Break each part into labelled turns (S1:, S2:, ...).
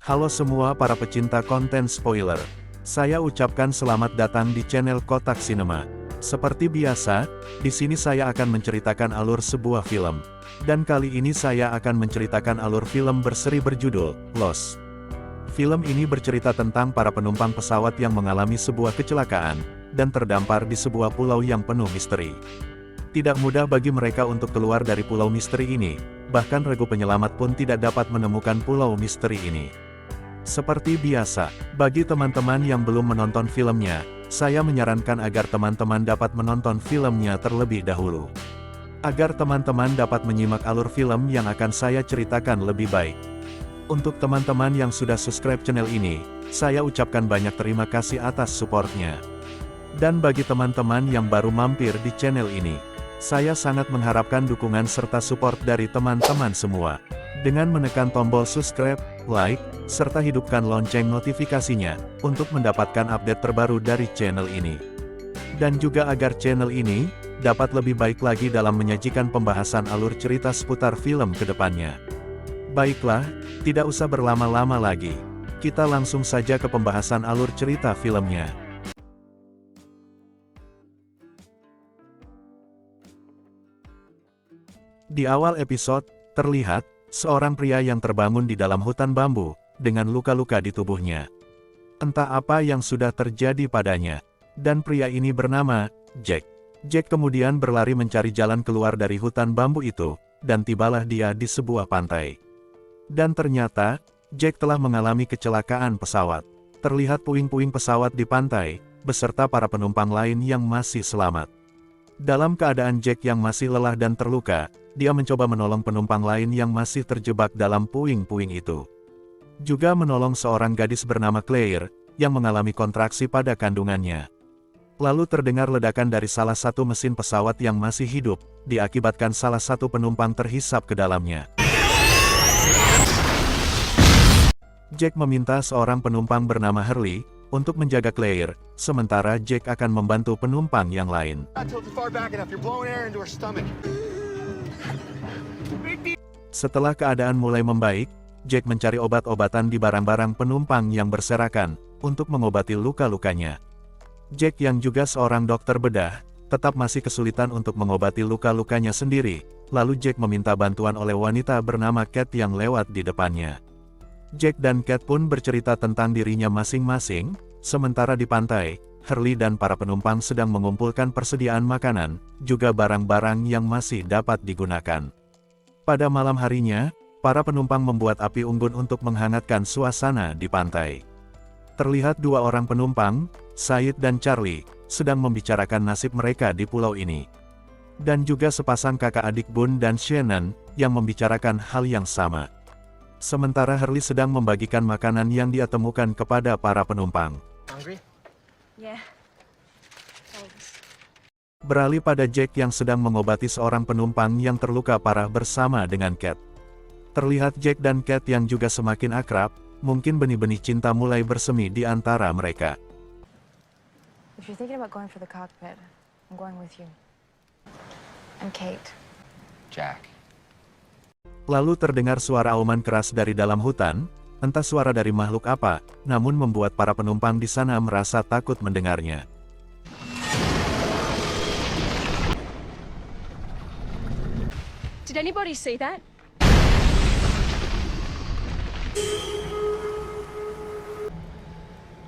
S1: Halo semua para pecinta konten spoiler. Saya ucapkan selamat datang di channel Kotak Cinema. Seperti biasa, di sini saya akan menceritakan alur sebuah film. Dan kali ini saya akan menceritakan alur film berseri berjudul Lost. Film ini bercerita tentang para penumpang pesawat yang mengalami sebuah kecelakaan, dan terdampar di sebuah pulau yang penuh misteri. Tidak mudah bagi mereka untuk keluar dari pulau misteri ini, bahkan regu penyelamat pun tidak dapat menemukan pulau misteri ini. Seperti biasa, bagi teman-teman yang belum menonton filmnya, saya menyarankan agar teman-teman dapat menonton filmnya terlebih dahulu. Agar teman-teman dapat menyimak alur film yang akan saya ceritakan lebih baik. Untuk teman-teman yang sudah subscribe channel ini, saya ucapkan banyak terima kasih atas supportnya. Dan bagi teman-teman yang baru mampir di channel ini, saya sangat mengharapkan dukungan serta support dari teman-teman semua. Dengan menekan tombol subscribe, like, serta hidupkan lonceng notifikasinya, untuk mendapatkan update terbaru dari channel ini. Dan juga agar channel ini, dapat lebih baik lagi dalam menyajikan pembahasan alur cerita seputar film ke depannya. Baiklah, tidak usah berlama-lama lagi. Kita langsung saja ke pembahasan alur cerita filmnya. Di awal episode, terlihat seorang pria yang terbangun di dalam hutan bambu, dengan luka-luka di tubuhnya. Entah apa yang sudah terjadi padanya, dan pria ini bernama Jack. Jack kemudian berlari mencari jalan keluar dari hutan bambu itu, dan tibalah dia di sebuah pantai. Dan ternyata, Jack telah mengalami kecelakaan pesawat. Terlihat puing-puing pesawat di pantai, beserta para penumpang lain yang masih selamat. Dalam keadaan Jack yang masih lelah dan terluka, dia mencoba menolong penumpang lain yang masih terjebak dalam puing-puing itu. Juga menolong seorang gadis bernama Claire, yang mengalami kontraksi pada kandungannya. Lalu terdengar ledakan dari salah satu mesin pesawat yang masih hidup, diakibatkan salah satu penumpang terhisap ke dalamnya. Jack meminta seorang penumpang bernama Hurley, untuk menjaga Claire, sementara Jack akan membantu penumpang yang lain. Setelah keadaan mulai membaik, Jack mencari obat-obatan di barang-barang penumpang yang berserakan, untuk mengobati luka-lukanya. Jack yang juga seorang dokter bedah, tetap masih kesulitan untuk mengobati luka-lukanya sendiri, lalu Jack meminta bantuan oleh wanita bernama Cat yang lewat di depannya. Jack dan Cat pun bercerita tentang dirinya masing-masing, sementara di pantai, Hurley dan para penumpang sedang mengumpulkan persediaan makanan, juga barang-barang yang masih dapat digunakan. Pada malam harinya, para penumpang membuat api unggun untuk menghangatkan suasana di pantai. Terlihat dua orang penumpang, Said dan Charlie, sedang membicarakan nasib mereka di pulau ini. Dan juga sepasang kakak adik Boone dan Shannon, yang membicarakan hal yang sama. Sementara Hurley sedang membagikan makanan yang dia temukan kepada para penumpang.
S2: Yeah. Thanks.
S1: Beralih pada Jack yang sedang mengobati seorang penumpang yang terluka parah bersama dengan Cat. Terlihat Jack dan Cat yang juga semakin akrab, mungkin benih-benih cinta mulai bersemi di antara mereka.
S2: If you're thinking about going for the cockpit, I'm going with you. I'm Kate.
S3: Jack.
S1: Lalu terdengar suara auman keras dari dalam hutan, entah suara dari makhluk apa, namun membuat para penumpang di sana merasa takut mendengarnya.
S4: Did anybody see that?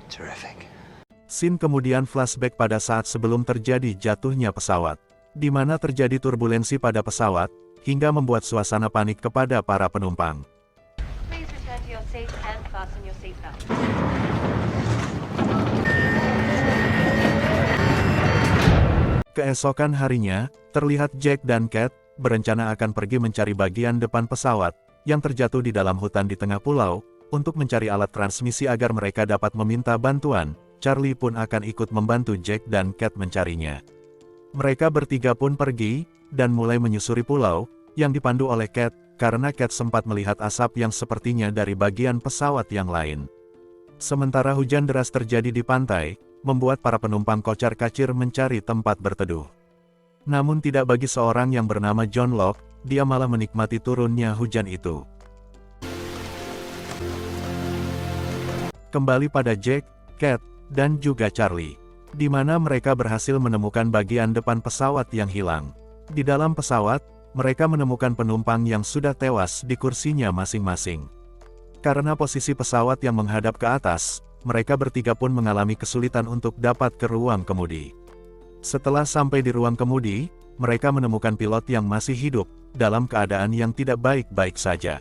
S3: Terrific.
S1: Scene kemudian flashback pada saat sebelum terjadi jatuhnya pesawat, di mana terjadi turbulensi pada pesawat, hingga membuat suasana panik kepada para penumpang.
S5: Please return to your seat and fasten your seatbelt.
S1: Keesokan harinya, terlihat Jack dan Cat, berencana akan pergi mencari bagian depan pesawat, yang terjatuh di dalam hutan di tengah pulau, untuk mencari alat transmisi agar mereka dapat meminta bantuan. Charlie pun akan ikut membantu Jack dan Cat mencarinya. Mereka bertiga pun pergi, dan mulai menyusuri pulau, yang dipandu oleh Cat, karena Cat sempat melihat asap yang sepertinya dari bagian pesawat yang lain. Sementara hujan deras terjadi di pantai, membuat para penumpang kocar-kacir mencari tempat berteduh. Namun tidak bagi seorang yang bernama John Locke, dia malah menikmati turunnya hujan itu. Kembali pada Jack, Kate, dan juga Charlie, di mana mereka berhasil menemukan bagian depan pesawat yang hilang. Di dalam pesawat, mereka menemukan penumpang yang sudah tewas di kursinya masing-masing. Karena posisi pesawat yang menghadap ke atas, mereka bertiga pun mengalami kesulitan untuk dapat ke ruang kemudi. Setelah sampai di ruang kemudi, mereka menemukan pilot yang masih hidup, dalam keadaan yang tidak baik-baik saja.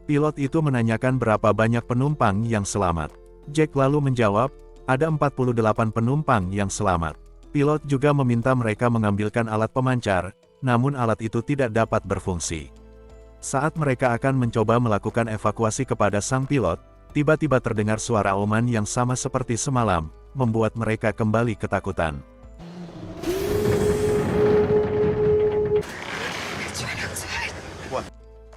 S1: Pilot itu menanyakan berapa banyak penumpang yang selamat. Jack lalu menjawab, ada 48 penumpang yang selamat. Pilot juga meminta mereka mengambilkan alat pemancar, namun alat itu tidak dapat berfungsi. Saat mereka akan mencoba melakukan evakuasi kepada sang pilot, tiba-tiba terdengar suara auman yang sama seperti semalam, membuat mereka kembali ketakutan.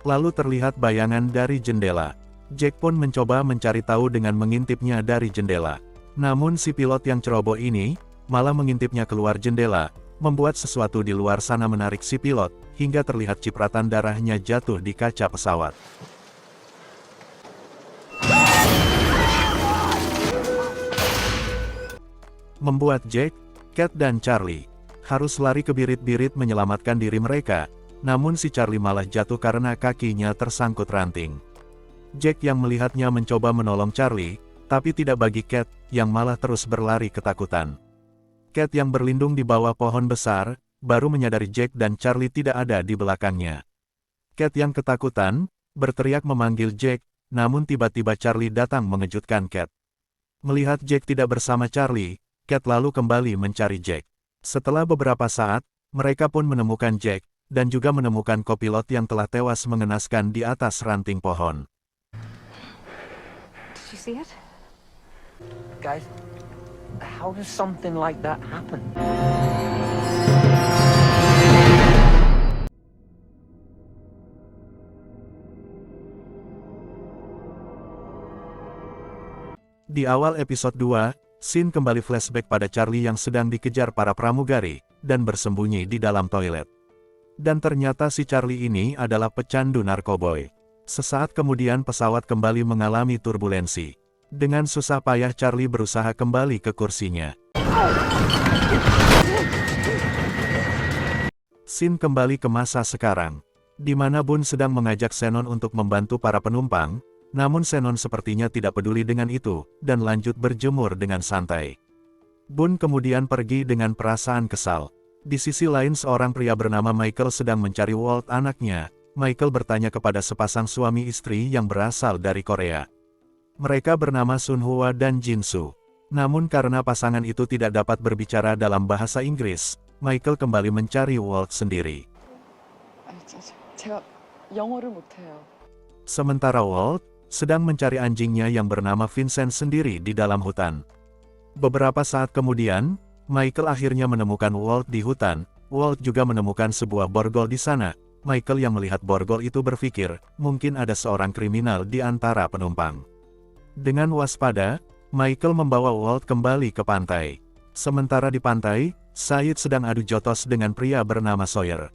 S1: Lalu terlihat bayangan dari jendela. Jack pun mencoba mencari tahu dengan mengintipnya dari jendela. Namun si pilot yang ceroboh ini, malah mengintipnya keluar jendela, membuat sesuatu di luar sana menarik si pilot, hingga terlihat cipratan darahnya jatuh di kaca pesawat. Membuat Jack, Kate dan Charlie harus lari ke birit-birit menyelamatkan diri mereka. Namun si Charlie malah jatuh karena kakinya tersangkut ranting. Jack yang melihatnya mencoba menolong Charlie, tapi tidak bagi Kate, yang malah terus berlari ketakutan. Kate yang berlindung di bawah pohon besar, baru menyadari Jack dan Charlie tidak ada di belakangnya. Kate yang ketakutan, berteriak memanggil Jack, namun tiba-tiba Charlie datang mengejutkan Kate. Melihat Jack tidak bersama Charlie, Kate lalu kembali mencari Jack. Setelah beberapa saat, mereka pun menemukan Jack, dan juga menemukan kopilot yang telah tewas mengenaskan di atas ranting pohon.
S2: Did you see it?
S3: Guys, how does something like that happen?
S1: Di awal episode 2, Sin kembali flashback pada Charlie yang sedang dikejar para pramugari, dan bersembunyi di dalam toilet. Dan ternyata si Charlie ini adalah pecandu narkoboy. Sesaat kemudian pesawat kembali mengalami turbulensi. Dengan susah payah Charlie berusaha kembali ke kursinya. Sin kembali ke masa sekarang, di mana Boone sedang mengajak Shannon untuk membantu para penumpang, namun Shannon sepertinya tidak peduli dengan itu, dan lanjut berjemur dengan santai. Boone kemudian pergi dengan perasaan kesal. Di sisi lain seorang pria bernama Michael sedang mencari Walt anaknya. Michael bertanya kepada sepasang suami istri yang berasal dari Korea. Mereka bernama Sun Hwa dan Jin Soo. Namun karena pasangan itu tidak dapat berbicara dalam bahasa Inggris, Michael kembali mencari Walt sendiri.
S6: 제가 영어를 못해요.
S1: Sementara Walt sedang mencari anjingnya yang bernama Vincent sendiri di dalam hutan. Beberapa saat kemudian, Michael akhirnya menemukan Walt di hutan. Walt juga menemukan sebuah borgol di sana. Michael yang melihat borgol itu berpikir, mungkin ada seorang kriminal di antara penumpang. Dengan waspada, Michael membawa Walt kembali ke pantai. Sementara di pantai, Said sedang adu jotos dengan pria bernama Sawyer.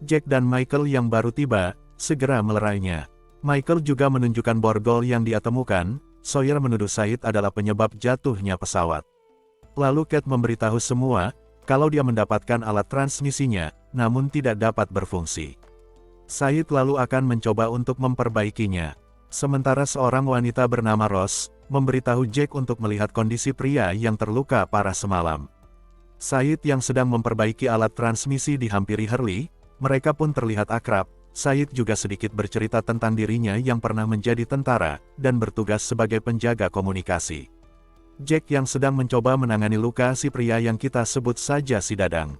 S1: Jack dan Michael yang baru tiba, segera melerainya. Michael juga menunjukkan borgol yang dia temukan. Sawyer menuduh Said adalah penyebab jatuhnya pesawat. Lalu Kate memberitahu semua, kalau dia mendapatkan alat transmisinya, namun tidak dapat berfungsi. Said lalu akan mencoba untuk memperbaikinya. Sementara seorang wanita bernama Rose, memberitahu Jack untuk melihat kondisi pria yang terluka parah semalam. Said yang sedang memperbaiki alat transmisi dihampiri Hurley, mereka pun terlihat akrab. Said juga sedikit bercerita tentang dirinya yang pernah menjadi tentara, dan bertugas sebagai penjaga komunikasi. Jack yang sedang mencoba menangani luka si pria yang kita sebut saja si Dadang.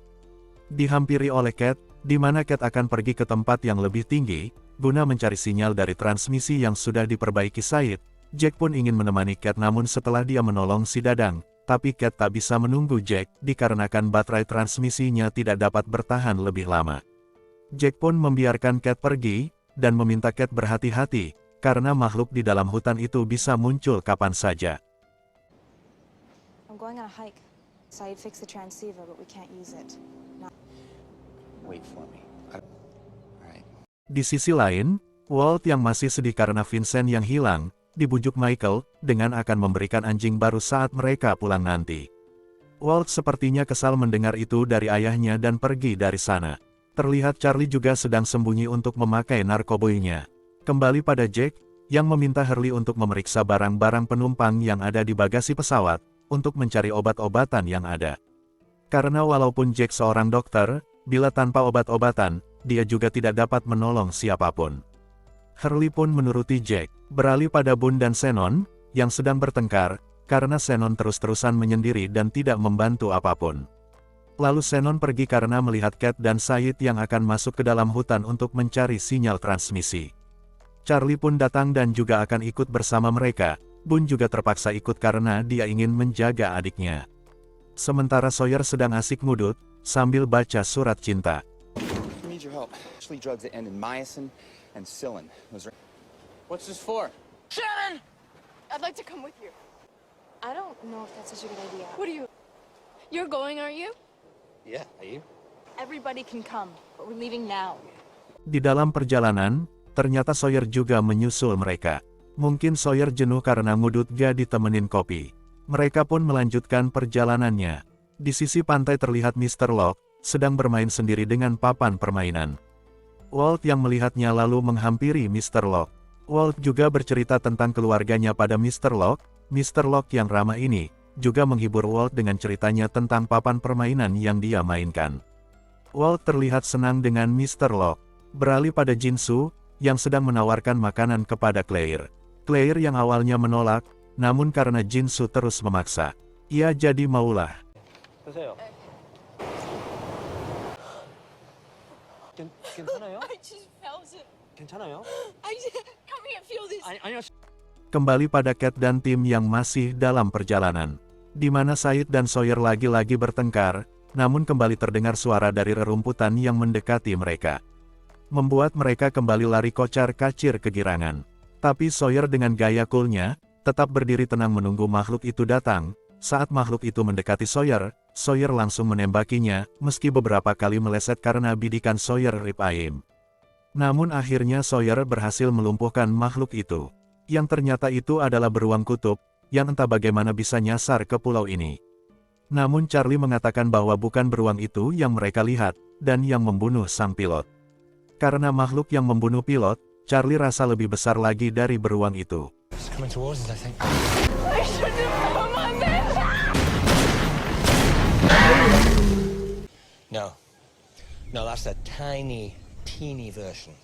S1: Dihampiri oleh Kate, di mana Kate akan pergi ke tempat yang lebih tinggi, guna mencari sinyal dari transmisi yang sudah diperbaiki Said. Jack pun ingin menemani Kate namun setelah dia menolong si Dadang, tapi Kate tak bisa menunggu Jack, dikarenakan baterai transmisinya tidak dapat bertahan lebih lama. Jack pun membiarkan Kate pergi, dan meminta Kate berhati-hati, karena makhluk di dalam hutan itu bisa muncul kapan saja.
S2: I'm going on a hike. Said fixed the transceiver, but we can't use it.
S3: Wait for me. Alright.
S1: Di sisi lain, Walt yang masih sedih karena Vincent yang hilang, dibujuk Michael, dengan akan memberikan anjing baru saat mereka pulang nanti. Walt sepertinya kesal mendengar itu dari ayahnya dan pergi dari sana. Terlihat Charlie juga sedang sembunyi untuk memakai narkoboynya. Kembali pada Jack, yang meminta Hurley untuk memeriksa barang-barang penumpang yang ada di bagasi pesawat, untuk mencari obat-obatan yang ada. Karena walaupun Jack seorang dokter, bila tanpa obat-obatan, dia juga tidak dapat menolong siapapun. Hurley pun menuruti Jack, beralih pada Boone dan Shannon, yang sedang bertengkar, karena Shannon terus-terusan menyendiri dan tidak membantu apapun. Lalu Shannon pergi karena melihat Cat dan Sayid yang akan masuk ke dalam hutan untuk mencari sinyal transmisi. Charlie pun datang dan juga akan ikut bersama mereka. Boone juga terpaksa ikut karena dia ingin menjaga adiknya. Sementara Sawyer sedang asik ngudut, sambil baca surat cinta.
S7: I need your help. Especially drugs that end in myosin and psyllin. Those are...
S3: What's this for?
S6: Shannon! I'd like to come with you.
S2: I don't know if that's such a good idea.
S6: What are you? You're going, are you?
S7: Yeah, are you?
S6: Everybody can come, but we're leaving now.
S1: Di dalam perjalanan, ternyata Sawyer juga menyusul mereka. Mungkin Sawyer jenuh karena ngudut gak ditemenin kopi. Mereka pun melanjutkan perjalanannya. Di sisi pantai terlihat Mr. Locke, sedang bermain sendiri dengan papan permainan. Walt yang melihatnya lalu menghampiri Mr. Locke. Walt juga bercerita tentang keluarganya pada Mr. Locke. Mr. Locke yang ramah ini, juga menghibur Walt dengan ceritanya tentang papan permainan yang dia mainkan. Walt terlihat senang dengan Mr. Locke. Beralih pada Jinsu, yang sedang menawarkan makanan kepada Claire. Claire yang awalnya menolak, namun karena Jinsu terus memaksa, ia jadi maulah.
S3: 보세요. 괜찮아요?
S6: I just felt it.
S3: 괜찮아요?
S6: Come here, feel this.
S3: 아니요.
S1: Kembali pada Cat dan tim yang masih dalam perjalanan. Di mana Sayid dan Sawyer lagi-lagi bertengkar, namun kembali terdengar suara dari rerumputan yang mendekati mereka. Membuat mereka kembali lari kocar-kacir kegirangan. Tapi Sawyer dengan gaya coolnya, tetap berdiri tenang menunggu makhluk itu datang. Saat makhluk itu mendekati Sawyer, Sawyer langsung menembakinya, meski beberapa kali meleset karena bidikan Sawyer rip aim. Namun akhirnya Sawyer berhasil melumpuhkan makhluk itu. Yang ternyata itu adalah beruang kutub, yang entah bagaimana bisa nyasar ke pulau ini. Namun Charlie mengatakan bahwa bukan beruang itu yang mereka lihat, dan yang membunuh sang pilot. Karena makhluk yang membunuh pilot, Charlie rasa lebih besar lagi dari beruang itu.
S8: It's coming towards us, I think.
S6: I shouldn't have come on this.
S8: No. No, that's a teeny version.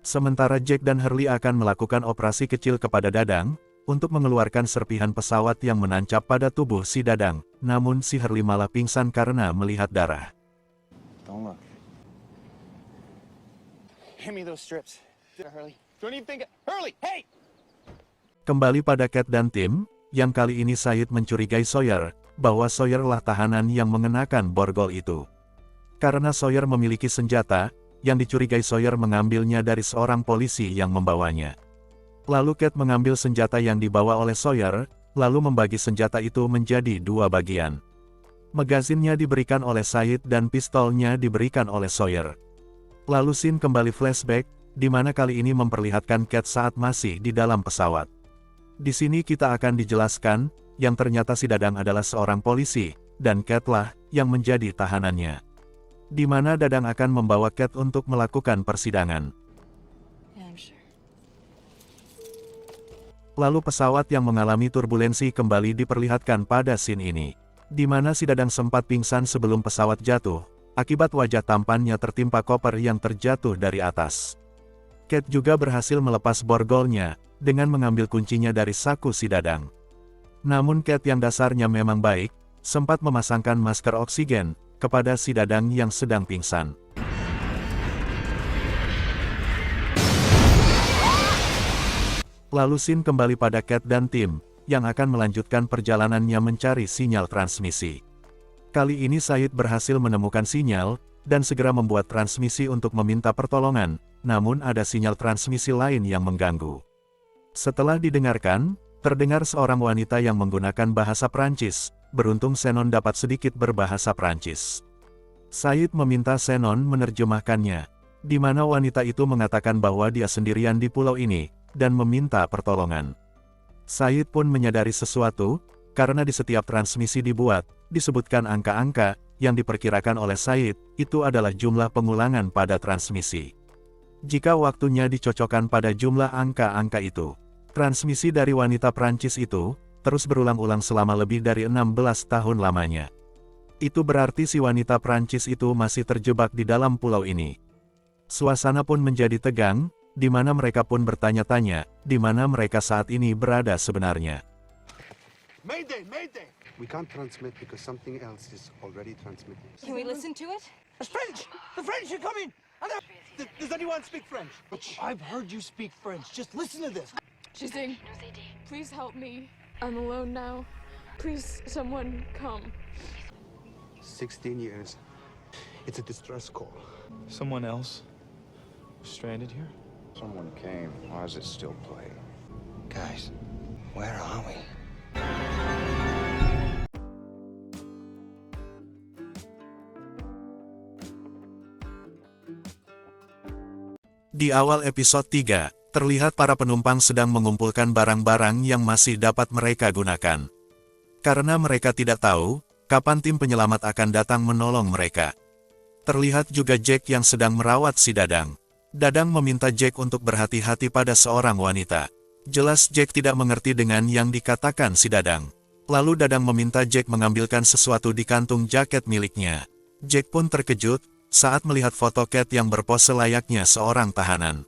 S1: Sementara Jack dan Hurley akan melakukan operasi kecil kepada Dadang, untuk mengeluarkan serpihan pesawat yang menancap pada tubuh si Dadang, namun si Hurley malah pingsan karena melihat darah.
S7: Don't look. Hand me those strips. Hurley. Don't even think... Hurley, hey!
S1: Kembali pada Cat dan tim, yang kali ini Sayid mencurigai Sawyer, bahwa Sawyer lah tahanan yang mengenakan borgol itu. Karena Sawyer memiliki senjata, yang dicurigai Sawyer mengambilnya dari seorang polisi yang membawanya. Lalu Cat mengambil senjata yang dibawa oleh Sawyer, lalu membagi senjata itu menjadi dua bagian. Magazinnya diberikan oleh Sayid dan pistolnya diberikan oleh Sawyer. Lalu scene kembali flashback, di mana kali ini memperlihatkan Cat saat masih di dalam pesawat. Di sini kita akan dijelaskan, yang ternyata si Dadang adalah seorang polisi, dan Cat lah yang menjadi tahanannya. Di mana Dadang akan membawa Cat untuk melakukan persidangan.
S6: Yeah, I'm sure.
S1: Lalu pesawat yang mengalami turbulensi kembali diperlihatkan pada scene ini. Di mana si Dadang sempat pingsan sebelum pesawat jatuh, akibat wajah tampannya tertimpa koper yang terjatuh dari atas. Cat juga berhasil melepas borgolnya, dengan mengambil kuncinya dari saku si Dadang. Namun Cat yang dasarnya memang baik, sempat memasangkan masker oksigen, kepada si Dadang yang sedang pingsan. Lalu scene kembali pada Cat dan tim, yang akan melanjutkan perjalanannya mencari sinyal transmisi. Kali ini Sayid berhasil menemukan sinyal, dan segera membuat transmisi untuk meminta pertolongan, namun ada sinyal transmisi lain yang mengganggu. Setelah didengarkan, terdengar seorang wanita yang menggunakan bahasa Prancis, beruntung Shannon dapat sedikit berbahasa Prancis. Sayid meminta Shannon menerjemahkannya, di mana wanita itu mengatakan bahwa dia sendirian di pulau ini, dan meminta pertolongan. Said pun menyadari sesuatu, karena di setiap transmisi dibuat, disebutkan angka-angka, yang diperkirakan oleh Said, itu adalah jumlah pengulangan pada transmisi. Jika waktunya dicocokkan pada jumlah angka-angka itu, transmisi dari wanita Prancis itu, terus berulang-ulang selama lebih dari 16 tahun lamanya. Itu berarti si wanita Prancis itu masih terjebak di dalam pulau ini. Suasana pun menjadi tegang, di mana mereka pun bertanya-tanya, di mana mereka saat ini berada sebenarnya.
S9: Mayday, mayday! We can't transmit because something else is already transmitting.
S6: Can we listen to it?
S3: It's French! The French are coming! Does anyone speak French? I've heard you speak French. Just listen to this.
S6: She's saying, please help me. I'm alone now. Please, someone come.
S9: 16 years. It's a distress call.
S10: Someone else stranded here?
S7: Someone came. Why is it still playing?
S8: Guys, where are we?
S1: Di awal episode 3, terlihat para penumpang sedang mengumpulkan barang-barang yang masih dapat mereka gunakan. Karena mereka tidak tahu, kapan tim penyelamat akan datang menolong mereka. Terlihat juga Jack yang sedang merawat si Dadang. Dadang meminta Jack untuk berhati-hati pada seorang wanita. Jelas Jack tidak mengerti dengan yang dikatakan si Dadang. Lalu Dadang meminta Jack mengambilkan sesuatu di kantung jaket miliknya. Jack pun terkejut saat melihat foto Kate yang berpose layaknya seorang tahanan.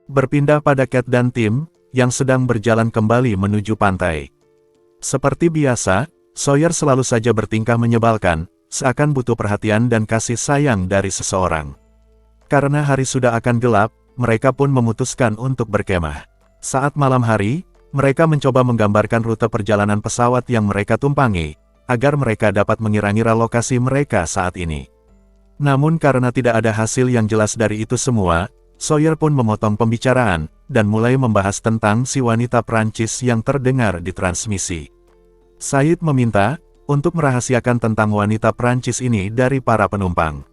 S1: Berpindah pada Kate dan tim, yang sedang berjalan kembali menuju pantai. Seperti biasa, Sawyer selalu saja bertingkah menyebalkan, seakan butuh perhatian dan kasih sayang dari seseorang. Karena hari sudah akan gelap, mereka pun memutuskan untuk berkemah. Saat malam hari, mereka mencoba menggambarkan rute perjalanan pesawat yang mereka tumpangi, agar mereka dapat mengira-ngira lokasi mereka saat ini. Namun karena tidak ada hasil yang jelas dari itu semua, Sawyer pun memotong pembicaraan, dan mulai membahas tentang si wanita Prancis yang terdengar di transmisi. Said meminta untuk merahasiakan tentang wanita Prancis ini dari para penumpang.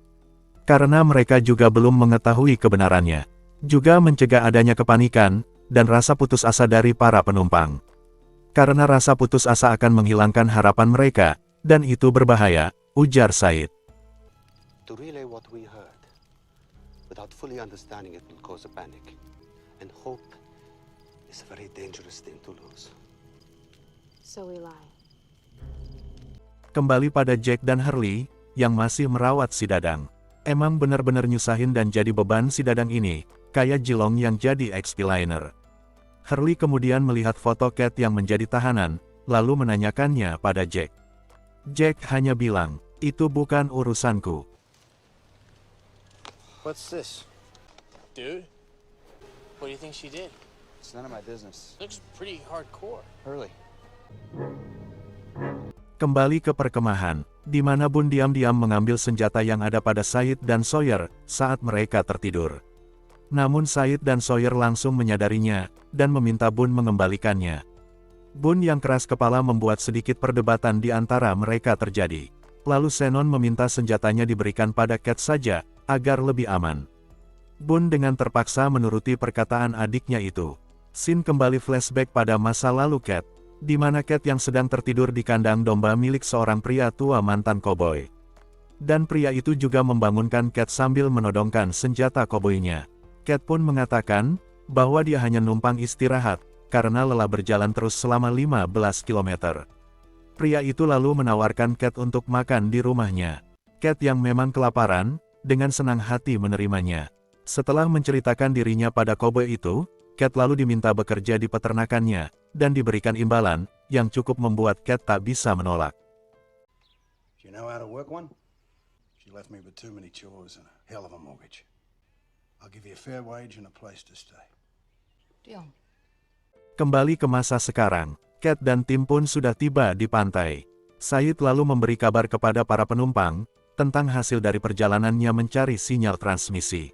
S1: Karena mereka juga belum mengetahui kebenarannya. Juga mencegah adanya kepanikan, dan rasa putus asa dari para penumpang. Karena rasa putus asa akan menghilangkan harapan mereka, dan itu berbahaya, ujar Said.
S9: To relay what we heard, without fully understanding it will cause a panic. And hope is a very dangerous thing to lose.
S6: So we lie.
S1: Kembali pada Jack dan Hurley, yang masih merawat si Dadang. Emang benar-benar nyusahin dan jadi beban si Dadang ini, kayak Jilong yang jadi ex-P-liner. Hurley kemudian melihat foto Kate yang menjadi tahanan, lalu menanyakannya pada Jack. Jack hanya bilang, itu bukan urusanku.
S10: What's this? Dude? What do you think she did?
S7: It's none of my business.
S10: Looks pretty hardcore.
S7: Hurley.
S1: Kembali ke perkemahan, di mana Bun diam-diam mengambil senjata yang ada pada Said dan Sawyer saat mereka tertidur. Namun Said dan Sawyer langsung menyadarinya, dan meminta Bun mengembalikannya. Bun yang keras kepala membuat sedikit perdebatan di antara mereka terjadi. Lalu Shannon meminta senjatanya diberikan pada Kate saja, agar lebih aman. Bun dengan terpaksa menuruti perkataan adiknya itu. Scene kembali flashback pada masa lalu Kate, di mana Kate yang sedang tertidur di kandang domba milik seorang pria tua mantan koboi. Dan pria itu juga membangunkan Kate sambil menodongkan senjata koboinya. Kate pun mengatakan, bahwa dia hanya numpang istirahat, karena lelah berjalan terus selama 15 km. Pria itu lalu menawarkan Kate untuk makan di rumahnya. Kate yang memang kelaparan, dengan senang hati menerimanya. Setelah menceritakan dirinya pada koboi itu, Kate lalu diminta bekerja di peternakannya, dan diberikan imbalan, yang cukup membuat Kate tak bisa menolak.
S9: Do you know how to work one? She left me with too many chores and a hell of a mortgage. I'll give you a fair wage and a place to stay.
S6: Deal.
S1: Kembali ke masa sekarang, Kate dan tim pun sudah tiba di pantai. Said lalu memberi kabar kepada para penumpang, tentang hasil dari perjalanannya mencari sinyal transmisi.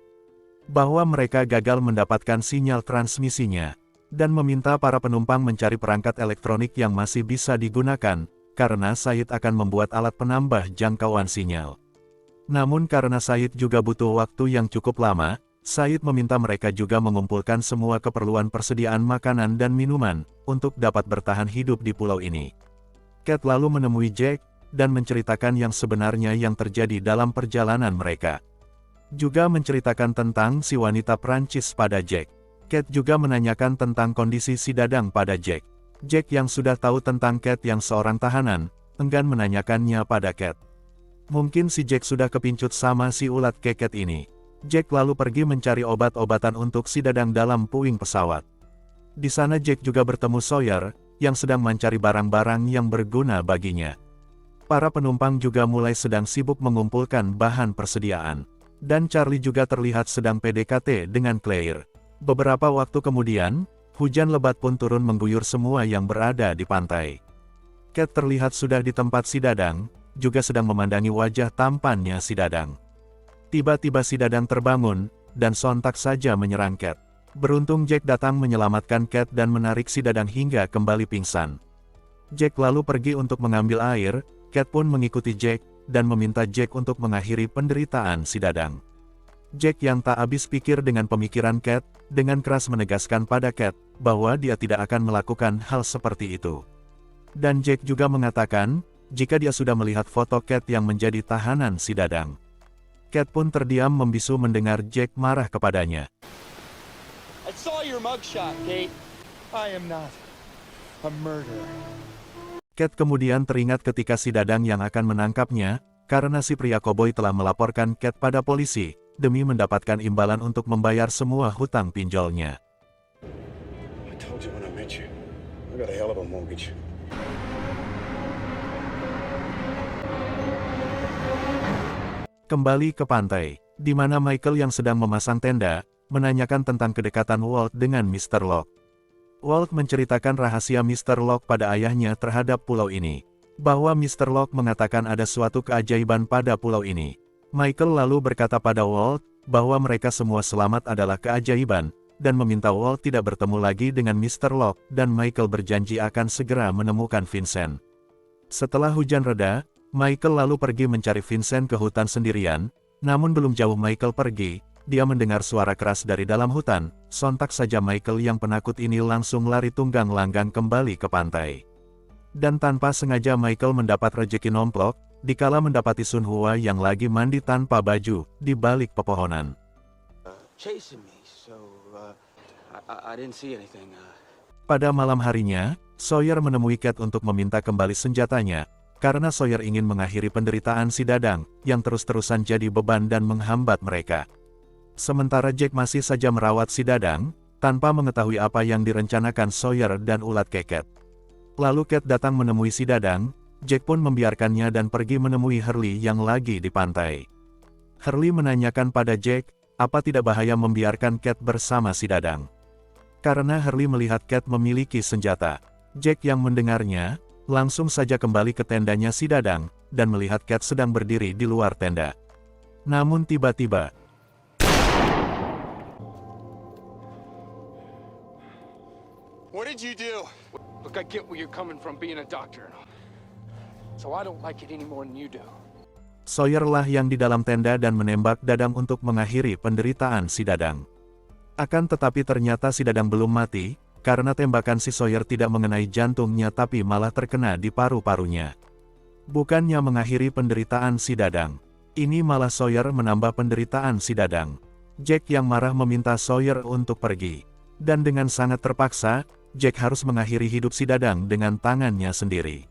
S1: Bahwa mereka gagal mendapatkan sinyal transmisinya, dan meminta para penumpang mencari perangkat elektronik yang masih bisa digunakan, karena Said akan membuat alat penambah jangkauan sinyal. Namun karena Said juga butuh waktu yang cukup lama, Said meminta mereka juga mengumpulkan semua keperluan persediaan makanan dan minuman, untuk dapat bertahan hidup di pulau ini. Kate lalu menemui Jack, dan menceritakan yang sebenarnya yang terjadi dalam perjalanan mereka. Juga menceritakan tentang si wanita Prancis pada Jack. Kate juga menanyakan tentang kondisi si Dadang pada Jack. Jack yang sudah tahu tentang Kate yang seorang tahanan, enggan menanyakannya pada Kate. Mungkin si Jack sudah kepincut sama si ulat keket ini. Jack lalu pergi mencari obat-obatan untuk si Dadang dalam puing pesawat. Di sana Jack juga bertemu Sawyer, yang sedang mencari barang-barang yang berguna baginya. Para penumpang juga mulai sedang sibuk mengumpulkan bahan persediaan. Dan Charlie juga terlihat sedang PDKT dengan Claire. Beberapa waktu kemudian, hujan lebat pun turun mengguyur semua yang berada di pantai. Kate terlihat sudah di tempat si Dadang, juga sedang memandangi wajah tampannya si Dadang. Tiba-tiba si Dadang terbangun, dan sontak saja menyerang Kate. Beruntung Jack datang menyelamatkan Kate dan menarik si Dadang hingga kembali pingsan. Jack lalu pergi untuk mengambil air, Kate pun mengikuti Jack, dan meminta Jack untuk mengakhiri penderitaan si Dadang. Jack yang tak habis pikir dengan pemikiran Kate, dengan keras menegaskan pada Kate, bahwa dia tidak akan melakukan hal seperti itu. Dan Jack juga mengatakan, jika dia sudah melihat foto Kate yang menjadi tahanan si Dadang. Kate pun terdiam membisu mendengar Jack marah kepadanya.
S3: I saw your mugshot, Kate. I am not a murderer.
S1: Kate kemudian teringat ketika si Dadang yang akan menangkapnya, karena si pria koboi telah melaporkan Kate pada polisi, demi mendapatkan imbalan untuk membayar semua hutang pinjolnya.
S9: I told you when I met you. I got a hell of a mortgage.
S1: Kembali ke pantai, di mana Michael yang sedang memasang tenda, menanyakan tentang kedekatan Walt dengan Mr. Locke. Walt menceritakan rahasia Mr. Locke pada ayahnya terhadap pulau ini. Bahwa Mr. Locke mengatakan ada suatu keajaiban pada pulau ini. Michael lalu berkata pada Walt, bahwa mereka semua selamat adalah keajaiban, dan meminta Walt tidak bertemu lagi dengan Mr. Locke, dan Michael berjanji akan segera menemukan Vincent. Setelah hujan reda, Michael lalu pergi mencari Vincent ke hutan sendirian, namun belum jauh Michael pergi, dia mendengar suara keras dari dalam hutan, sontak saja Michael yang penakut ini langsung lari tunggang langgang kembali ke pantai. Dan tanpa sengaja Michael mendapat rejeki nomplok, dikala mendapati Sun Hua yang lagi mandi tanpa baju, di balik pepohonan.
S9: Chasing me, so I didn't see anything.
S1: Pada malam harinya, Sawyer menemui Kate untuk meminta kembali senjatanya, karena Sawyer ingin mengakhiri penderitaan si Dadang, yang terus-terusan jadi beban dan menghambat mereka. Sementara Jack masih saja merawat si Dadang, tanpa mengetahui apa yang direncanakan Sawyer dan ulat keket. Lalu Kate datang menemui si Dadang, Jack pun membiarkannya dan pergi menemui Hurley yang lagi di pantai. Hurley menanyakan pada Jack, apa tidak bahaya membiarkan Kate bersama si Dadang. Karena Hurley melihat Kate memiliki senjata. Jack yang mendengarnya, langsung saja kembali ke tendanya si Dadang, dan melihat Kate sedang berdiri di luar tenda. Namun tiba-tiba,
S3: What did you do?
S11: Look, I get where you're coming from being a doctor. So I don't like it any more than you do.
S1: Sawyer lah yang di dalam tenda dan menembak Dadang untuk mengakhiri penderitaan si Dadang. Akan tetapi ternyata si Dadang belum mati, karena tembakan si Sawyer tidak mengenai jantungnya tapi malah terkena di paru-parunya. Bukannya mengakhiri penderitaan si Dadang, ini malah Sawyer menambah penderitaan si Dadang. Jack yang marah meminta Sawyer untuk pergi. Dan dengan sangat terpaksa, Jack harus mengakhiri hidup si Dadang dengan tangannya sendiri.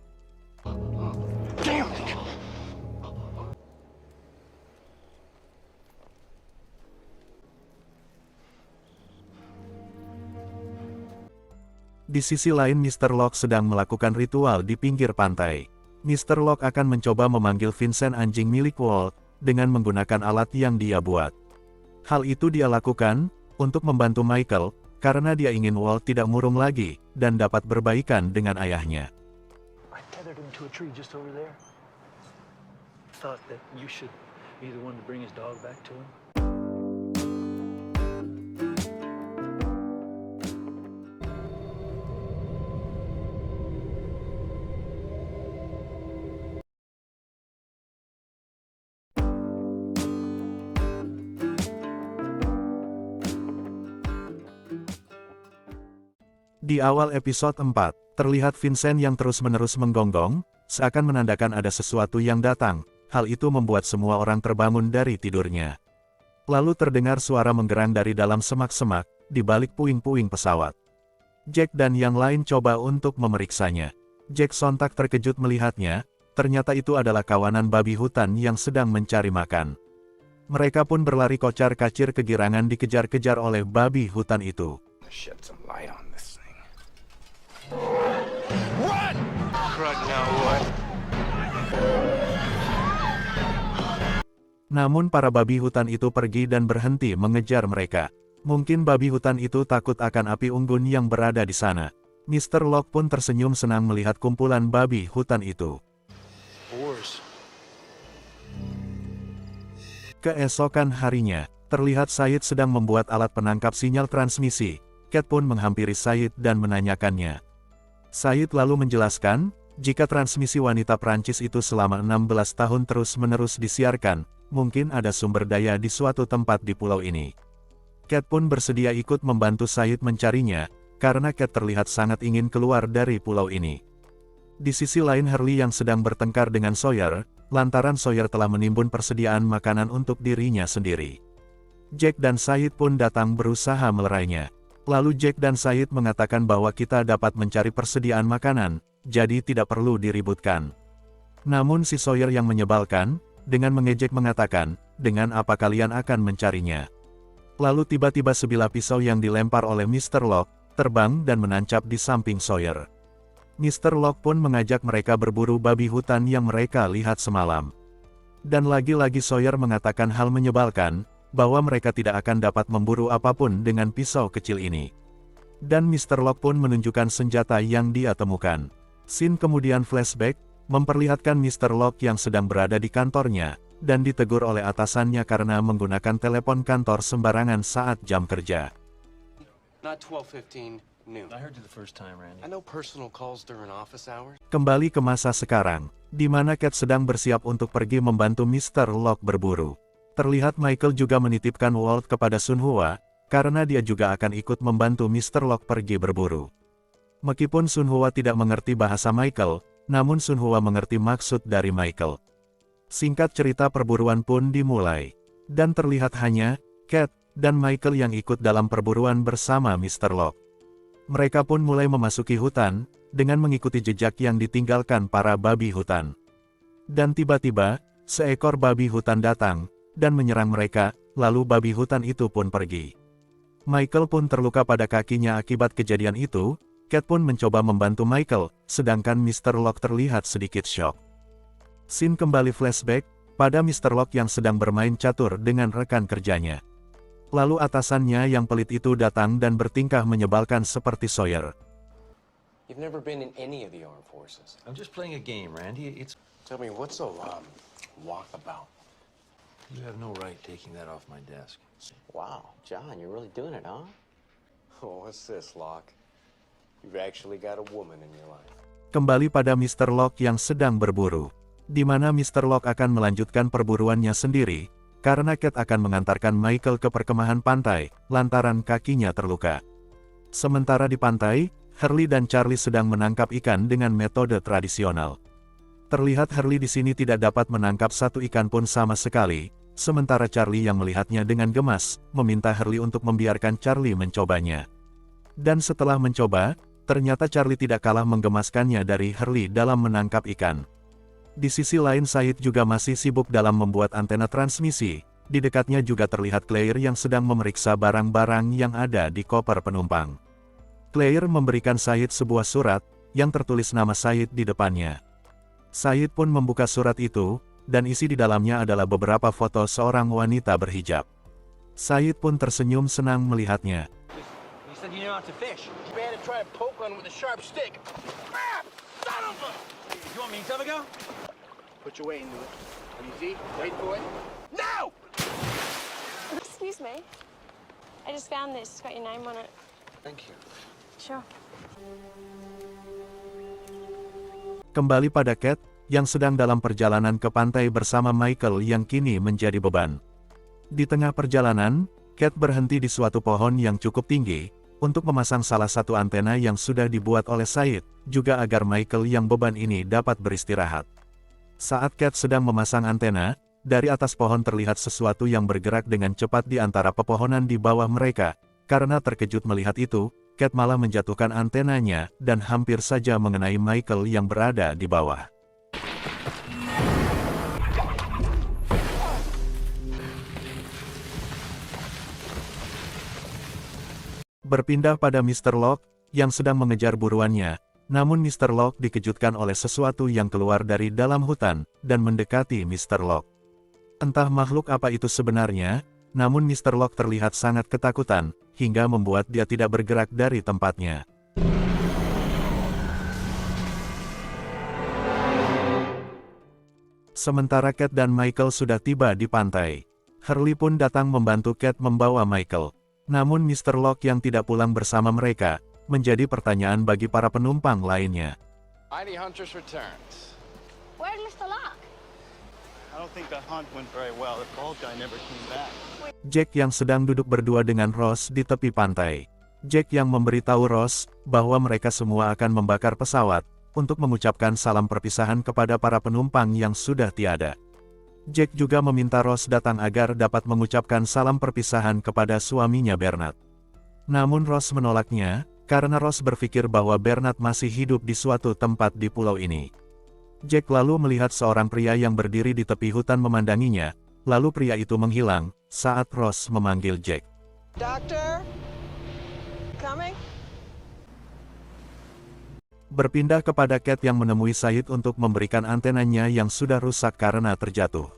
S1: Di sisi lain Mr. Locke sedang melakukan ritual di pinggir pantai. Mr. Locke akan mencoba memanggil Vincent anjing milik Walt, dengan menggunakan alat yang dia buat. Hal itu dia lakukan, untuk membantu Michael, karena dia ingin Walt tidak murung lagi, dan dapat berbaikan dengan ayahnya.
S12: I tethered him to a tree just over there. Thought that you should be the one to bring his dog back to him.
S1: Di awal episode 4, terlihat Vincent yang terus-menerus menggonggong, seakan menandakan ada sesuatu yang datang. Hal itu membuat semua orang terbangun dari tidurnya. Lalu terdengar suara menggerang dari dalam semak-semak, di balik puing-puing pesawat. Jack dan yang lain coba untuk memeriksanya. Jack sontak terkejut melihatnya, ternyata itu adalah kawanan babi hutan yang sedang mencari makan. Mereka pun berlari kocar-kacir kegirangan dikejar-kejar oleh babi hutan itu.
S11: Run! Right now, what?
S1: Namun para babi hutan itu pergi dan berhenti mengejar mereka. Mungkin babi hutan itu takut akan api unggun yang berada di sana. Mr. Locke pun tersenyum senang melihat kumpulan babi hutan itu. Keesokan harinya, terlihat Said sedang membuat alat penangkap sinyal transmisi. Cat pun menghampiri Said dan menanyakannya. Said lalu menjelaskan, jika transmisi wanita Prancis itu selama 16 tahun terus-menerus disiarkan, mungkin ada sumber daya di suatu tempat di pulau ini. Cat pun bersedia ikut membantu Said mencarinya, karena Cat terlihat sangat ingin keluar dari pulau ini. Di sisi lain Hurley yang sedang bertengkar dengan Sawyer, lantaran Sawyer telah menimbun persediaan makanan untuk dirinya sendiri. Jack dan Said pun datang berusaha melerainya. Lalu Jack dan Said mengatakan bahwa kita dapat mencari persediaan makanan, jadi tidak perlu diributkan. Namun si Sawyer yang menyebalkan, dengan mengejek mengatakan, dengan apa kalian akan mencarinya? Lalu tiba-tiba sebilah pisau yang dilempar oleh Mr. Locke, terbang dan menancap di samping Sawyer. Mr. Locke pun mengajak mereka berburu babi hutan yang mereka lihat semalam. Dan lagi-lagi Sawyer mengatakan hal menyebalkan, bahwa mereka tidak akan dapat memburu apapun dengan pisau kecil ini. Dan Mr. Locke pun menunjukkan senjata yang dia temukan. Scene kemudian flashback, memperlihatkan Mr. Locke yang sedang berada di kantornya, dan ditegur oleh atasannya karena menggunakan telepon kantor sembarangan saat jam kerja.
S11: Not 12:15 noon.
S12: I heard you the first time, Randy.
S11: I know personal calls during office hours.
S1: Kembali ke masa sekarang, di mana Cat sedang bersiap untuk pergi membantu Mr. Locke berburu. Terlihat Michael juga menitipkan Walt kepada Sun Hua, karena dia juga akan ikut membantu Mr. Locke pergi berburu. Meskipun Sun Hua tidak mengerti bahasa Michael, namun Sun Hua mengerti maksud dari Michael. Singkat cerita perburuan pun dimulai. Dan terlihat hanya, Cat, dan Michael yang ikut dalam perburuan bersama Mr. Locke. Mereka pun mulai memasuki hutan, dengan mengikuti jejak yang ditinggalkan para babi hutan. Dan tiba-tiba, seekor babi hutan datang, dan menyerang mereka, lalu babi hutan itu pun pergi. Michael pun terluka pada kakinya akibat kejadian itu. Cat pun mencoba membantu Michael, sedangkan Mr. Locke terlihat sedikit syok. Scene kembali flashback, pada Mr. Locke yang sedang bermain catur dengan rekan kerjanya. Lalu atasannya yang pelit itu datang dan bertingkah menyebalkan seperti Sawyer.
S10: You've never been in any of the armed forces.
S12: I'm just playing a game, Randy. It's...
S10: Tell me, what's a walkabout?
S12: You have no right taking that off my desk.
S10: Wow, John, you're really doing it, huh? Oh, what's this, Locke? You've actually got a woman in your life.
S1: Kembali pada Mr. Locke yang sedang berburu, di mana Mr. Locke akan melanjutkan perburuannya sendiri, karena Cat akan mengantarkan Michael ke perkemahan pantai, lantaran kakinya terluka. Sementara di pantai, Hurley dan Charlie sedang menangkap ikan dengan metode tradisional. Terlihat Hurley di sini tidak dapat menangkap satu ikan pun sama sekali, sementara Charlie yang melihatnya dengan gemas, meminta Hurley untuk membiarkan Charlie mencobanya. Dan setelah mencoba, ternyata Charlie tidak kalah menggemaskannya dari Hurley dalam menangkap ikan. Di sisi lain Said juga masih sibuk dalam membuat antena transmisi. Di dekatnya juga terlihat Claire yang sedang memeriksa barang-barang yang ada di koper penumpang. Claire memberikan Said sebuah surat, yang tertulis nama Said di depannya. Said pun membuka surat itu, dan isi di dalamnya adalah beberapa foto seorang wanita berhijab. Said pun tersenyum senang melihatnya.
S3: You said you know how to fish. Man, to try and poke one with a sharp stick. Ah! Son of a... You want me to have a go? Put your weight into it. Easy. Wait for it. Now!
S6: Excuse me. I just found this. It's got your name on it.
S9: Thank you.
S6: Sure.
S1: Kembali pada Cat, yang sedang dalam perjalanan ke pantai bersama Michael yang kini menjadi beban. Di tengah perjalanan, Cat berhenti di suatu pohon yang cukup tinggi, untuk memasang salah satu antena yang sudah dibuat oleh Said, juga agar Michael yang beban ini dapat beristirahat. Saat Kate sedang memasang antena, dari atas pohon terlihat sesuatu yang bergerak dengan cepat di antara pepohonan di bawah mereka. Karena terkejut melihat itu, Kate malah menjatuhkan antenanya dan hampir saja mengenai Michael yang berada di bawah. Berpindah pada Mr. Locke, yang sedang mengejar buruannya, namun Mr. Locke dikejutkan oleh sesuatu yang keluar dari dalam hutan, dan mendekati Mr. Locke. Entah makhluk apa itu sebenarnya, namun Mr. Locke terlihat sangat ketakutan, hingga membuat dia tidak bergerak dari tempatnya. Sementara Kate dan Michael sudah tiba di pantai. Hurley pun datang membantu Kate membawa Michael. Namun Mr. Locke yang tidak pulang bersama mereka, menjadi pertanyaan bagi para penumpang lainnya.
S3: Heidi Huntress returns.
S5: Where's Mr. Locke?
S13: I don't think the hunt went very well. The bald guy never came back.
S1: Jack yang sedang duduk berdua dengan Ross di tepi pantai. Jack yang memberitahu Ross bahwa mereka semua akan membakar pesawat, untuk mengucapkan salam perpisahan kepada para penumpang yang sudah tiada. Jack juga meminta Ross datang agar dapat mengucapkan salam perpisahan kepada suaminya Bernard. Namun Ross menolaknya, karena Ross berpikir bahwa Bernard masih hidup di suatu tempat di pulau ini. Jack lalu melihat seorang pria yang berdiri di tepi hutan memandanginya, lalu pria itu menghilang, saat Ross memanggil Jack.
S14: Doctor? Coming?
S1: Berpindah kepada Kate yang menemui Said untuk memberikan antenanya yang sudah rusak karena terjatuh.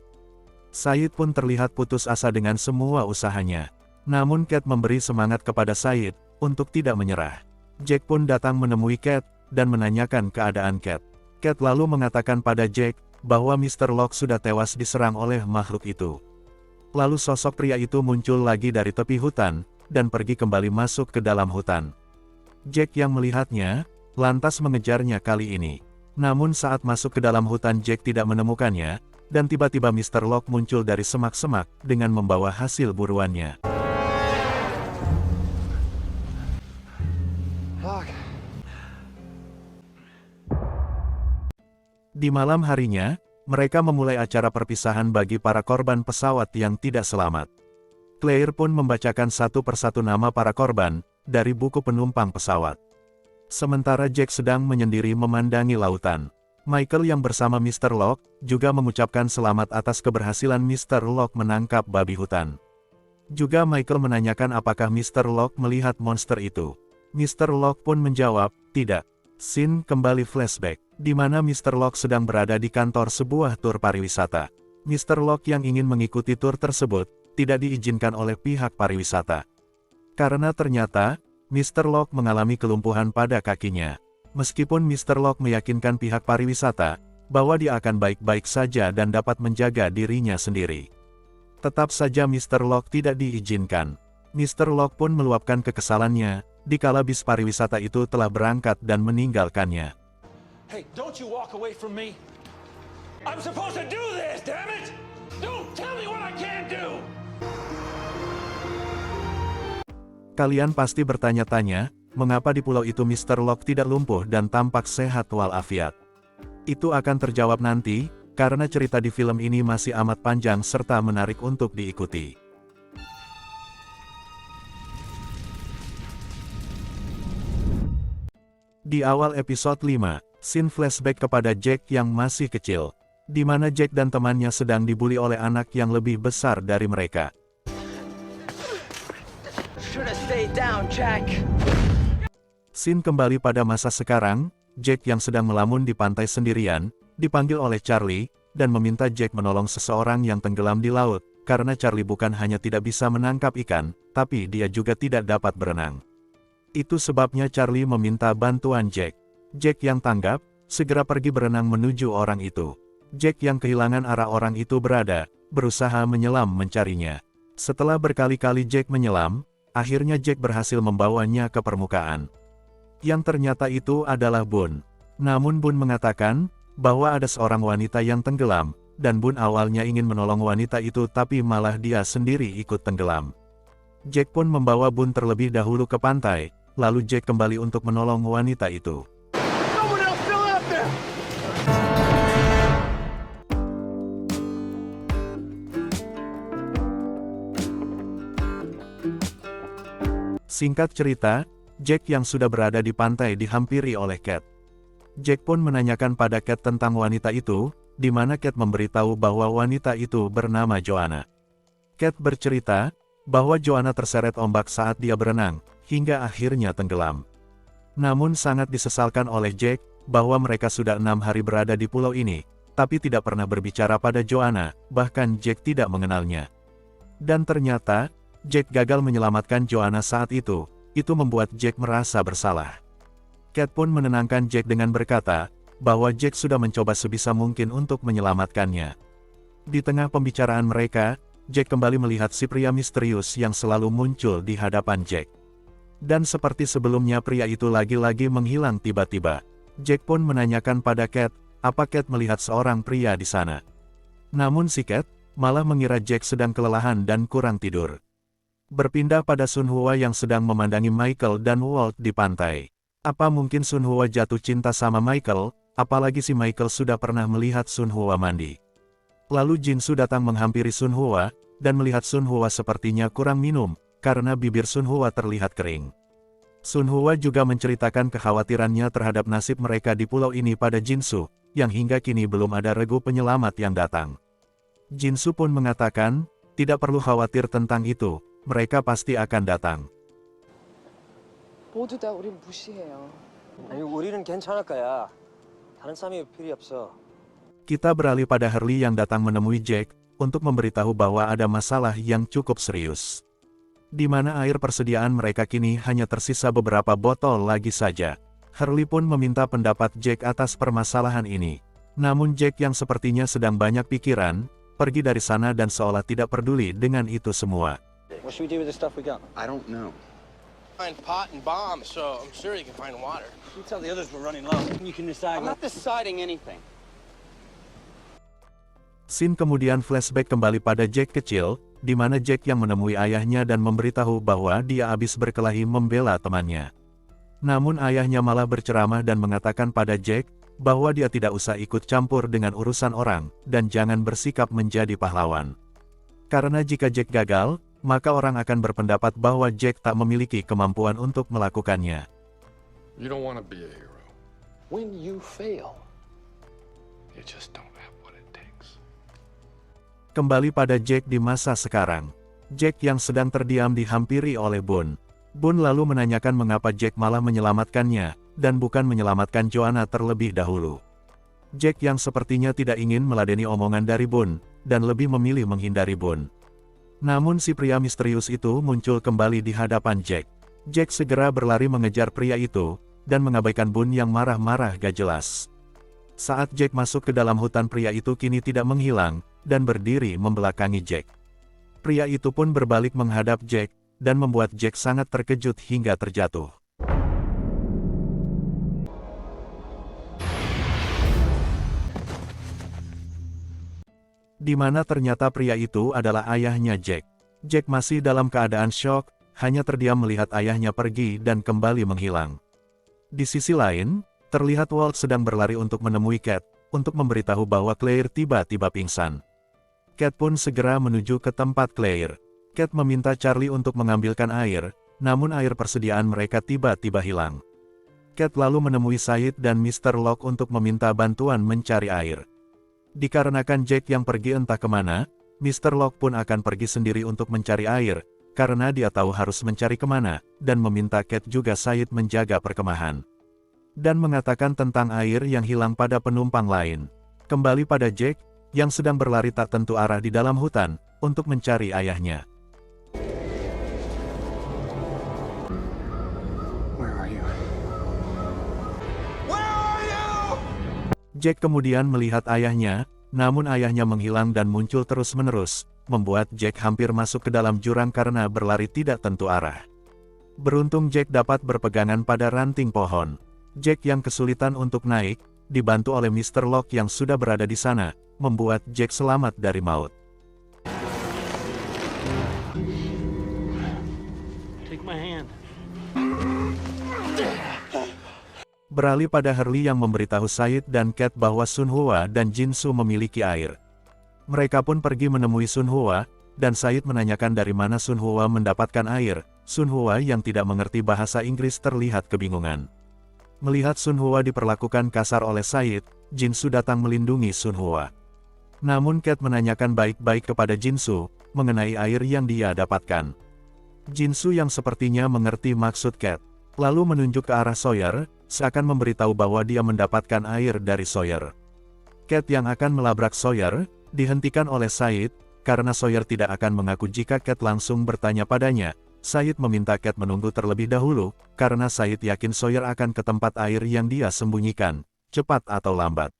S1: Said pun terlihat putus asa dengan semua usahanya. Namun Kate memberi semangat kepada Said, untuk tidak menyerah. Jack pun datang menemui Kate, dan menanyakan keadaan Kate. Kate lalu mengatakan pada Jack, bahwa Mr. Locke sudah tewas diserang oleh makhluk itu. Lalu sosok pria itu muncul lagi dari tepi hutan, dan pergi kembali masuk ke dalam hutan. Jack yang melihatnya, lantas mengejarnya kali ini. Namun saat masuk ke dalam hutan Jack tidak menemukannya, dan tiba-tiba Mr. Locke muncul dari semak-semak, dengan membawa hasil buruannya. Di malam harinya, mereka memulai acara perpisahan bagi para korban pesawat yang tidak selamat. Claire pun membacakan satu persatu nama para korban, dari buku penumpang pesawat. Sementara Jack sedang menyendiri memandangi lautan. Michael yang bersama Mr. Locke, juga mengucapkan selamat atas keberhasilan Mr. Locke menangkap babi hutan. Juga Michael menanyakan apakah Mr. Locke melihat monster itu. Mr. Locke pun menjawab, tidak. Scene kembali flashback, di mana Mr. Locke sedang berada di kantor sebuah tur pariwisata. Mr. Locke yang ingin mengikuti tur tersebut, tidak diizinkan oleh pihak pariwisata. Karena ternyata, Mr. Locke mengalami kelumpuhan pada kakinya. Meskipun Mr. Locke meyakinkan pihak pariwisata, bahwa dia akan baik-baik saja dan dapat menjaga dirinya sendiri. Tetap saja Mr. Locke tidak diizinkan. Mr. Locke pun meluapkan kekesalannya, dikala bis pariwisata itu telah berangkat dan meninggalkannya.
S11: Hey, don't you walk away from me. I'm supposed to do this, damn it! Don't tell me what I can't do!
S1: Kalian pasti bertanya-tanya, mengapa di pulau itu Mr. Locke tidak lumpuh dan tampak sehat walafiat? Itu akan terjawab nanti, karena cerita di film ini masih amat panjang serta menarik untuk diikuti. Di awal episode 5, scene flashback kepada Jack yang masih kecil, di mana Jack dan temannya sedang dibuli oleh anak yang lebih besar dari mereka. Scene kembali pada masa sekarang, Jack yang sedang melamun di pantai sendirian, dipanggil oleh Charlie, dan meminta Jack menolong seseorang yang tenggelam di laut, karena Charlie bukan hanya tidak bisa menangkap ikan, tapi dia juga tidak dapat berenang. Itu sebabnya Charlie meminta bantuan Jack. Jack yang tanggap, segera pergi berenang menuju orang itu. Jack yang kehilangan arah orang itu berada, berusaha menyelam mencarinya. Setelah berkali-kali Jack menyelam, akhirnya Jack berhasil membawanya ke permukaan. Yang ternyata itu adalah Boone. Namun Boone mengatakan, bahwa ada seorang wanita yang tenggelam, dan Boone awalnya ingin menolong wanita itu tapi malah dia sendiri ikut tenggelam. Jack pun membawa Boone terlebih dahulu ke pantai, lalu Jack kembali untuk menolong wanita itu.
S3: Someone else still out there!
S1: Singkat cerita, Jack yang sudah berada di pantai dihampiri oleh Cat. Jack pun menanyakan pada Cat tentang wanita itu, di mana Cat memberitahu bahwa wanita itu bernama Joanna. Cat bercerita bahwa Joanna terseret ombak saat dia berenang, hingga akhirnya tenggelam. Namun sangat disesalkan oleh Jack, bahwa mereka sudah 6 hari berada di pulau ini, tapi tidak pernah berbicara pada Joanna, bahkan Jack tidak mengenalnya. Dan ternyata, Jack gagal menyelamatkan Joanna saat itu membuat Jack merasa bersalah. Cat pun menenangkan Jack dengan berkata, bahwa Jack sudah mencoba sebisa mungkin untuk menyelamatkannya. Di tengah pembicaraan mereka, Jack kembali melihat si pria misterius yang selalu muncul di hadapan Jack. Dan seperti sebelumnya pria itu lagi-lagi menghilang tiba-tiba. Jack pun menanyakan pada Cat, apa Cat melihat seorang pria di sana. Namun si Cat malah mengira Jack sedang kelelahan dan kurang tidur. Berpindah pada Sun Hua yang sedang memandangi Michael dan Walt di pantai. Apa mungkin Sun Hua jatuh cinta sama Michael, apalagi si Michael sudah pernah melihat Sun Hua mandi. Lalu Jinsu datang menghampiri Sun Hua, dan melihat Sun Hua sepertinya kurang minum, karena bibir Sun Hua terlihat kering. Sun Hua juga menceritakan kekhawatirannya terhadap nasib mereka di pulau ini pada Jinsu, yang hingga kini belum ada regu penyelamat yang datang. Jinsu pun mengatakan, tidak perlu khawatir tentang itu, mereka pasti akan datang.
S14: 모두 다 우린 무시해요.
S8: 아니, 우리는 괜찮을 거야. 다른 사람이 필요 없어.
S1: Kita beralih pada Hurley yang datang menemui Jack, untuk memberitahu bahwa ada masalah yang cukup serius. Di mana air persediaan mereka kini hanya tersisa beberapa botol lagi saja. Hurley pun meminta pendapat Jack atas permasalahan ini. Namun Jack yang sepertinya sedang banyak pikiran, pergi dari sana dan seolah tidak peduli dengan itu semua.
S8: What should we do with the stuff we got?
S7: I don't know.
S3: Find pot and bombs, so I'm sure you can find water.
S12: You tell the others we're running low. You can decide.
S7: I'm not deciding anything.
S1: Scene kemudian flashback kembali pada Jack kecil, di mana Jack yang menemui ayahnya dan memberitahu bahwa dia habis berkelahi membela temannya. Namun ayahnya malah berceramah dan mengatakan pada Jack, bahwa dia tidak usah ikut campur dengan urusan orang, dan jangan bersikap menjadi pahlawan. Karena jika Jack gagal, maka orang akan berpendapat bahwa Jack tak memiliki kemampuan untuk melakukannya.
S11: You don't want to be a hero.
S10: When you fail,
S11: You just don't have what it takes.
S1: Kembali pada Jack di masa sekarang. Jack yang sedang terdiam dihampiri oleh Boone. Boone lalu menanyakan mengapa Jack malah menyelamatkannya, dan bukan menyelamatkan Joanna terlebih dahulu. Jack yang sepertinya tidak ingin meladeni omongan dari Boone, dan lebih memilih menghindari Boone. Namun si pria misterius itu muncul kembali di hadapan Jack. Jack segera berlari mengejar pria itu, dan mengabaikan Boone yang marah-marah gak jelas. Saat Jack masuk ke dalam hutan, pria itu kini tidak menghilang, dan berdiri membelakangi Jack. Pria itu pun berbalik menghadap Jack, dan membuat Jack sangat terkejut hingga terjatuh. Di mana ternyata pria itu adalah ayahnya Jack. Jack masih dalam keadaan syok, hanya terdiam melihat ayahnya pergi dan kembali menghilang. Di sisi lain, terlihat Walt sedang berlari untuk menemui Cat, untuk memberitahu bahwa Claire tiba-tiba pingsan. Cat pun segera menuju ke tempat Claire. Cat meminta Charlie untuk mengambilkan air, namun air persediaan mereka tiba-tiba hilang. Cat lalu menemui Said dan Mr. Locke untuk meminta bantuan mencari air. Dikarenakan Jack yang pergi entah kemana, Mr. Locke pun akan pergi sendiri untuk mencari air, karena dia tahu harus mencari kemana, dan meminta Cat juga Said menjaga perkemahan. Dan mengatakan tentang air yang hilang pada penumpang lain. Kembali pada Jack, yang sedang berlari tak tentu arah di dalam hutan, untuk mencari ayahnya.
S7: Where are you?
S1: Jack kemudian melihat ayahnya, namun ayahnya menghilang dan muncul terus-menerus, membuat Jack hampir masuk ke dalam jurang karena berlari tidak tentu arah. Beruntung Jack dapat berpegangan pada ranting pohon. Jack yang kesulitan untuk naik, dibantu oleh Mr. Locke yang sudah berada di sana, membuat Jack selamat dari maut.
S12: Take my hand.
S1: Beralih pada Hurley yang memberitahu Sayid dan Kate bahwa Sun Hua dan Jin Soo memiliki air. Mereka pun pergi menemui Sun Hua, dan Sayid menanyakan dari mana Sun Hua mendapatkan air. Sun Hua yang tidak mengerti bahasa Inggris terlihat kebingungan. Melihat Sun Hua diperlakukan kasar oleh Sayid, Jin Soo datang melindungi Sun Hua. Namun Kate menanyakan baik-baik kepada Jin Soo mengenai air yang dia dapatkan. Jin Soo yang sepertinya mengerti maksud Kate, lalu menunjuk ke arah Sawyer, seakan memberitahu bahwa dia mendapatkan air dari Sawyer. Kate yang akan melabrak Sawyer, dihentikan oleh Sayid, karena Sawyer tidak akan mengaku jika Kate langsung bertanya padanya. Sayid meminta Kate menunggu terlebih dahulu, karena Sayid yakin Sawyer akan ke tempat air yang dia sembunyikan, cepat atau lambat.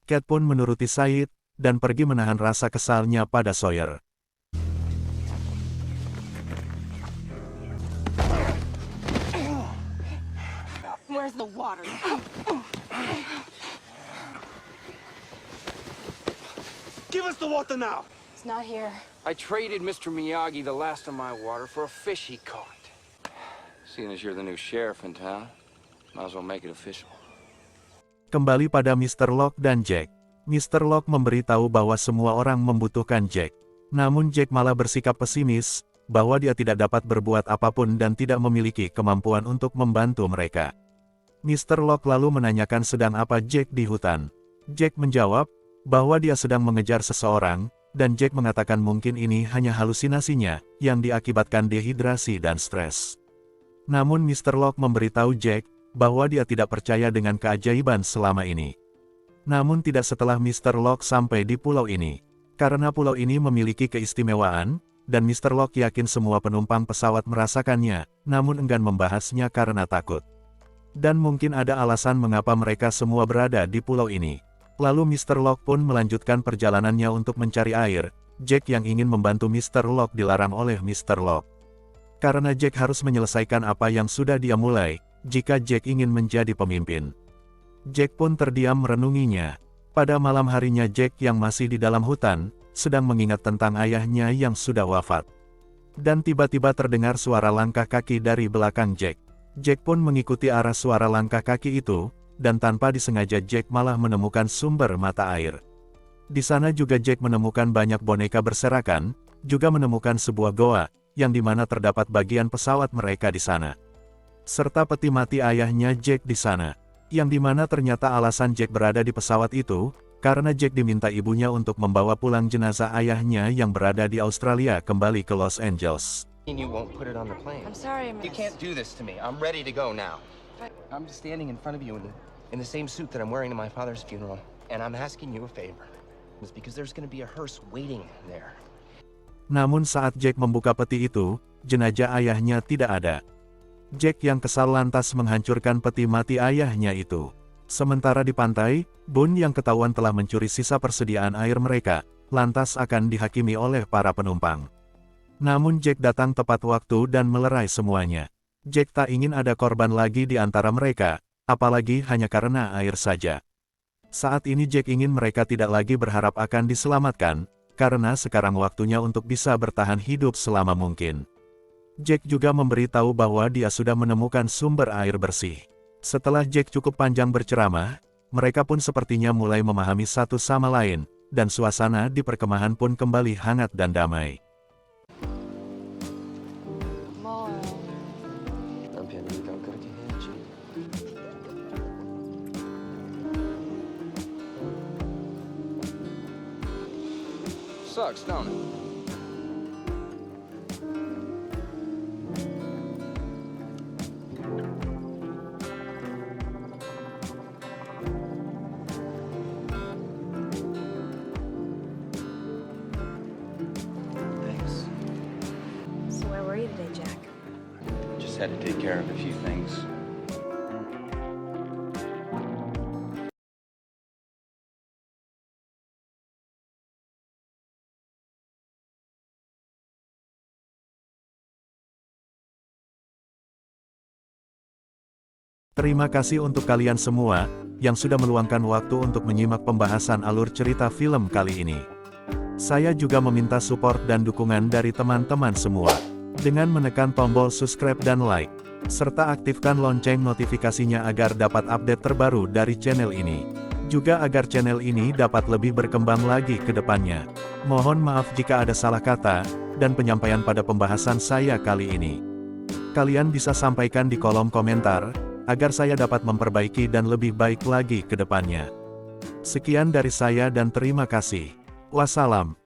S1: Kate pun menuruti Sayid, dan pergi menahan rasa kesalnya pada Sawyer.
S14: Where's the water?
S3: Give us the water now!
S2: It's not here.
S3: I traded Mr. Miyagi the last of my water for a fish he caught. Seeing as you're the new sheriff in town, might as well make it official.
S1: Kembali pada Mr. Locke dan Jack. Mr. Locke memberitahu bahwa semua orang membutuhkan Jack. Namun Jack malah bersikap pesimis, bahwa dia tidak dapat berbuat apapun dan tidak memiliki kemampuan untuk membantu mereka. Mr. Locke lalu menanyakan sedang apa Jack di hutan. Jack menjawab, bahwa dia sedang mengejar seseorang, dan Jack mengatakan mungkin ini hanya halusinasinya, yang diakibatkan dehidrasi dan stres. Namun Mr. Locke memberitahu Jack, bahwa dia tidak percaya dengan keajaiban selama ini. Namun tidak setelah Mr. Locke sampai di pulau ini. Karena pulau ini memiliki keistimewaan, dan Mr. Locke yakin semua penumpang pesawat merasakannya, namun enggan membahasnya karena takut. Dan mungkin ada alasan mengapa mereka semua berada di pulau ini. Lalu Mr. Locke pun melanjutkan perjalanannya untuk mencari air. Jack yang ingin membantu Mr. Locke dilarang oleh Mr. Locke. Karena Jack harus menyelesaikan apa yang sudah dia mulai, jika Jack ingin menjadi pemimpin. Jack pun terdiam merenunginya. Pada malam harinya Jack yang masih di dalam hutan, sedang mengingat tentang ayahnya yang sudah wafat. Dan tiba-tiba terdengar suara langkah kaki dari belakang Jack. Jack pun mengikuti arah suara langkah kaki itu, dan tanpa disengaja Jack malah menemukan sumber mata air. Di sana juga Jack menemukan banyak boneka berserakan, juga menemukan sebuah goa, yang dimana terdapat bagian pesawat mereka di sana. Serta peti mati ayahnya Jack di sana, yang dimana ternyata alasan Jack berada di pesawat itu, karena Jack diminta ibunya untuk membawa pulang jenazah ayahnya yang berada di Australia kembali ke Los Angeles.
S10: You won't put it on the plane.
S2: I'm sorry, Miss.
S10: You can't do this to me. I'm ready to go now. I'm just standing in front of you in the same suit that I'm wearing to my father's funeral, and I'm asking you a favor. It's because there's going to be a hearse waiting there.
S1: Namun saat Jack membuka peti itu, jenazah ayahnya tidak ada. Jack yang kesal lantas menghancurkan peti mati ayahnya itu. Sementara di pantai, Boone yang ketahuan telah mencuri sisa persediaan air mereka, lantas akan dihakimi oleh para penumpang. Namun Jack datang tepat waktu dan melerai semuanya. Jack tak ingin ada korban lagi di antara mereka, apalagi hanya karena air saja. Saat ini Jack ingin mereka tidak lagi berharap akan diselamatkan, karena sekarang waktunya untuk bisa bertahan hidup selama mungkin. Jack juga memberitahu bahwa dia sudah menemukan sumber air bersih. Setelah Jack cukup panjang berceramah, mereka pun sepertinya mulai memahami satu sama lain, dan suasana di perkemahan pun kembali hangat dan damai.
S3: Sucks, don't it?
S10: Thanks.
S2: So where were you today, Jack?
S10: Just had to take care of a few things.
S1: Terima kasih untuk kalian semua, yang sudah meluangkan waktu untuk menyimak pembahasan alur cerita film kali ini. Saya juga meminta support dan dukungan dari teman-teman semua. dengan menekan tombol subscribe dan like, serta aktifkan lonceng notifikasinya agar dapat update terbaru dari channel ini. Juga agar channel ini dapat lebih berkembang lagi ke depannya. Mohon maaf jika ada salah kata dan penyampaian pada pembahasan saya kali ini. Kalian bisa sampaikan di kolom komentar, agar saya dapat memperbaiki dan lebih baik lagi ke depannya. Sekian dari saya dan terima kasih. Wassalam.